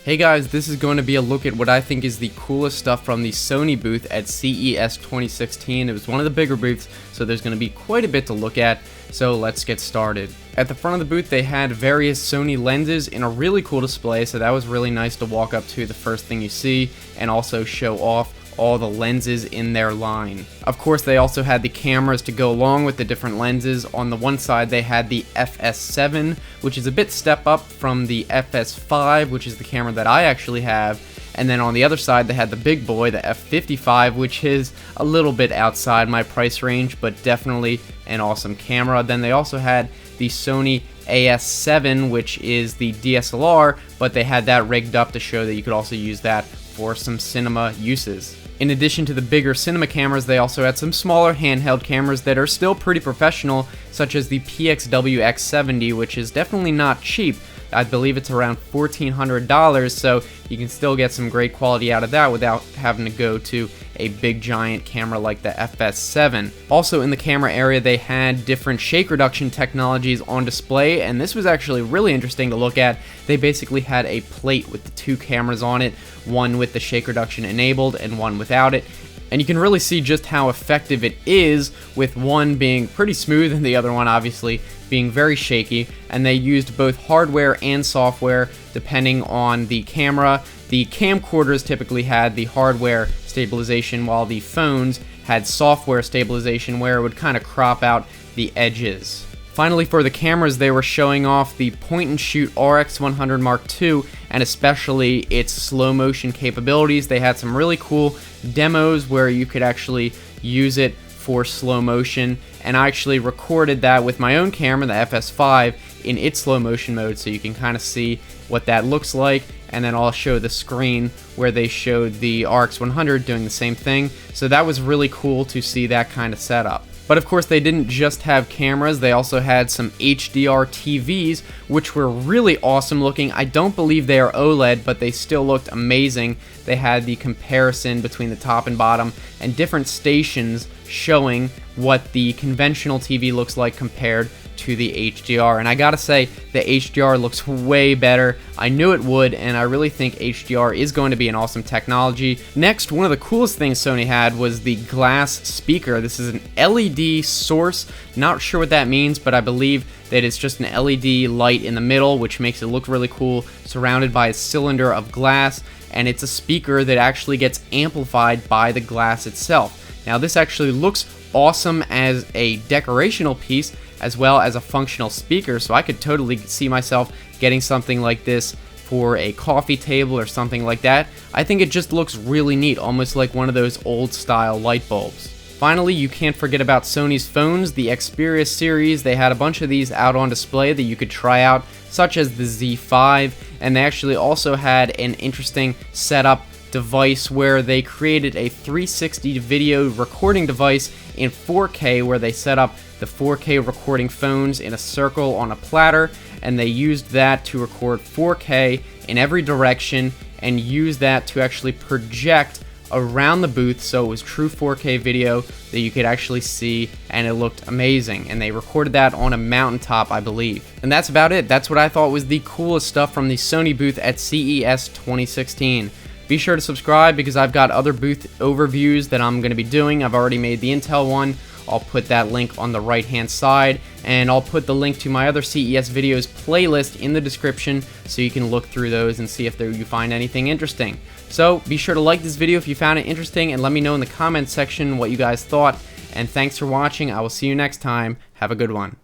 Hey guys, this is going to be a look at what I think is the coolest stuff from the Sony booth at CES 2016. It was one of the bigger booths, so there's going to be quite a bit to look at, so let's get started. At the front of the booth, they had various Sony lenses in a really cool display, so that was really nice to walk up to, the first thing you see, and also show off all the lenses in their line. Of course, they also had the cameras to go along with the different lenses. On the one side, they had the FS7, which is a bit step up from the FS5, which is the camera that I actually have. And then on the other side, they had the big boy, the F55, which is a little bit outside my price range, but definitely an awesome camera. Then they also had the Sony AS7, which is the DSLR, but they had that rigged up to show that you could also use that for some cinema uses. In addition to the bigger cinema cameras, they also had some smaller handheld cameras that are still pretty professional, such as the PXW X70, which is definitely not cheap. I believe it's around $1,400, so you can still get some great quality out of that without having to go to a big giant camera like the FS7. Also in the camera area, they had different shake reduction technologies on display, and this was actually really interesting to look at. They basically had a plate with the two cameras on it, one with the shake reduction enabled and one without it. And you can really see just how effective it is, with one being pretty smooth and the other one obviously being very shaky. And they used both hardware and software depending on the camera. The camcorders typically had the hardware stabilization, while the phones had software stabilization where it would kind of crop out the edges. Finally, for the cameras, they were showing off the point-and-shoot RX100 Mark II, and especially its slow motion capabilities. They had some really cool demos where you could actually use it for slow motion, and I actually recorded that with my own camera, the FS5, in its slow motion mode, so you can kind of see what that looks like. And then I'll show the screen where they showed the RX100 doing the same thing. So that was really cool to see that kind of setup. But of course, they didn't just have cameras, they also had some HDR TVs, which were really awesome looking. I don't believe they are OLED, but they still looked amazing. They had the comparison between the top and bottom, and different stations showing what the conventional TV looks like compared to the HDR. And I gotta say, the HDR looks way better. I knew it would, and I really think HDR is going to be an awesome technology. Next, one of the coolest things Sony had was the glass speaker. This is an LED source. Not sure what that means, but I believe that it's just an LED light in the middle, which makes it look really cool, surrounded by a cylinder of glass, and it's a speaker that actually gets amplified by the glass itself. Now, this actually looks awesome as a decorational piece as well as a functional speaker, so I could totally see myself getting something like this for a coffee table or something like that. I think it just looks really neat, almost like one of those old style light bulbs. Finally, you can't forget about Sony's phones, the Xperia series. They had a bunch of these out on display that you could try out, such as the Z5, and they actually also had an interesting setup device where they created a 360 video recording device in 4K, where they set up the 4K recording phones in a circle on a platter, and they used that to record 4K in every direction and use that to actually project around the booth, so it was true 4K video that you could actually see, and it looked amazing. And they recorded that on a mountaintop, I believe. And that's about it. That's what I thought was the coolest stuff from the Sony booth at CES 2016. Be sure to subscribe because I've got other booth overviews that I'm going to be doing. I've already made the Intel one. I'll put that link on the right hand side, and I'll put the link to my other CES videos playlist in the description so you can look through those and see if you find anything interesting. So be sure to like this video if you found it interesting, and let me know in the comments section what you guys thought. And thanks for watching. I will see you next time. Have a good one.